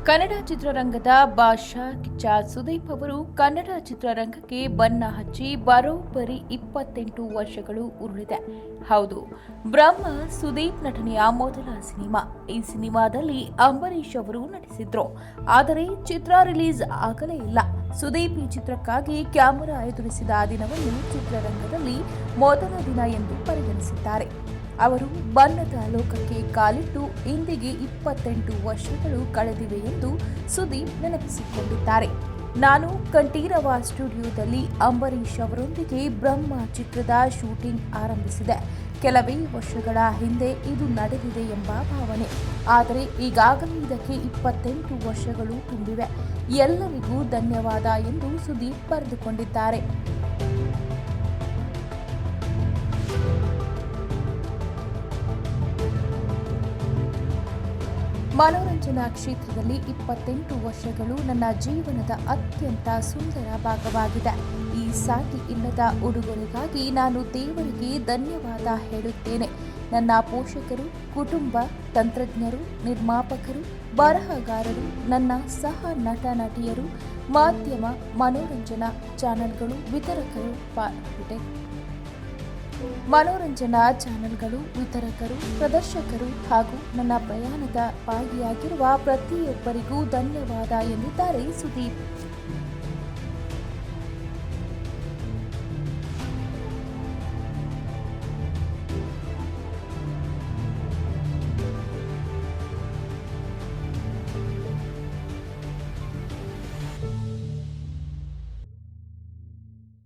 ಕನ್ನಡ ಚಿತ್ರರಂಗದ ಬಾದ್‌ಶಾ ಕಿಚ್ಚ ಸುದೀಪ್ ಅವರು ಕನ್ನಡ ಚಿತ್ರರಂಗಕ್ಕೆ ಬಣ್ಣ ಹಚ್ಚಿ ಬರೋಬ್ಬರಿ 28 ವರ್ಷಗಳು ಉರುಳಿದೆ. ಹೌದು, ಬ್ರಹ್ಮ ಸುದೀಪ್ ನಟನೆಯ ಮೊದಲ ಸಿನಿಮಾ. ಈ ಸಿನಿಮಾದಲ್ಲಿ ಅಂಬರೀಷ್ ಅವರು ನಟಿಸಿದ್ರು. ಆದರೆ ಚಿತ್ರ ರಿಲೀಸ್ ಆಗಲೇ ಇಲ್ಲ. ಸುದೀಪ್ ಈ ಚಿತ್ರಕ್ಕಾಗಿ ಕ್ಯಾಮೆರಾ ಎದುರಿಸಿದ ದಿನವನ್ನು ಚಿತ್ರರಂಗದಲ್ಲಿ ಮೊದಲ ದಿನ ಎಂದು ಪರಿಗಣಿಸಿದ್ದಾರೆ. ಅವರು ಬಣ್ಣದ ಲೋಕಕ್ಕೆ ಕಾಲಿಟ್ಟು ಇಂದಿಗೆ 28 ವರ್ಷಗಳು ಕಳೆದಿವೆ ಎಂದು ಸುದೀಪ್ ನೆನಪಿಸಿಕೊಂಡಿದ್ದಾರೆ. ನಾನು ಕಂಠೀರವ ಸ್ಟುಡಿಯೋದಲ್ಲಿ ಅಂಬರೀಷ್ ಅವರೊಂದಿಗೆ ಬ್ರಹ್ಮ ಚಿತ್ರದ ಶೂಟಿಂಗ್ ಆರಂಭಿಸಿದೆ. ಕೆಲವೇ ವರ್ಷಗಳ ಹಿಂದೆ ಇದು ನಡೆದಿದೆ ಎಂಬ ಭಾವನೆ. ಆದರೆ ಈಗಾಗಲೇ ಇದಕ್ಕೆ 28 ವರ್ಷಗಳು ತುಂಬಿವೆ. ಎಲ್ಲರಿಗೂ ಧನ್ಯವಾದ ಎಂದು ಸುದೀಪ್ ಬರೆದುಕೊಂಡಿದ್ದಾರೆ. ಮನೋರಂಜನಾ ಕ್ಷೇತ್ರದಲ್ಲಿ 28 ವರ್ಷಗಳು ನನ್ನ ಜೀವನದ ಅತ್ಯಂತ ಸುಂದರ ಭಾಗವಾಗಿದೆ. ಈ ಸಾಟಿ ಇಲ್ಲದ ಉಡುಗೊರೆಗಾಗಿ ನಾನು ದೇವರಿಗೆ ಧನ್ಯವಾದ ಹೇಳುತ್ತೇನೆ. ನನ್ನ ಪೋಷಕರು, ಕುಟುಂಬ, ತಂತ್ರಜ್ಞರು, ನಿರ್ಮಾಪಕರು, ಬರಹಗಾರರು, ನನ್ನ ಸಹ ನಟ ನಟಿಯರು, ಮಾಧ್ಯಮ, ಮನೋರಂಜನಾ ಚಾನೆಲ್ಗಳು, ವಿತರಕರು, ಪ್ರದರ್ಶಕರು ಹಾಗೂ ನನ್ನ ಪ್ರಯಾಣದ ಭಾಗಿಯಾಗಿರುವ ಪ್ರತಿಯೊಬ್ಬರಿಗೂ ಧನ್ಯವಾದ ಎಂದಿದ್ದಾರೆ ಸುದೀಪ್.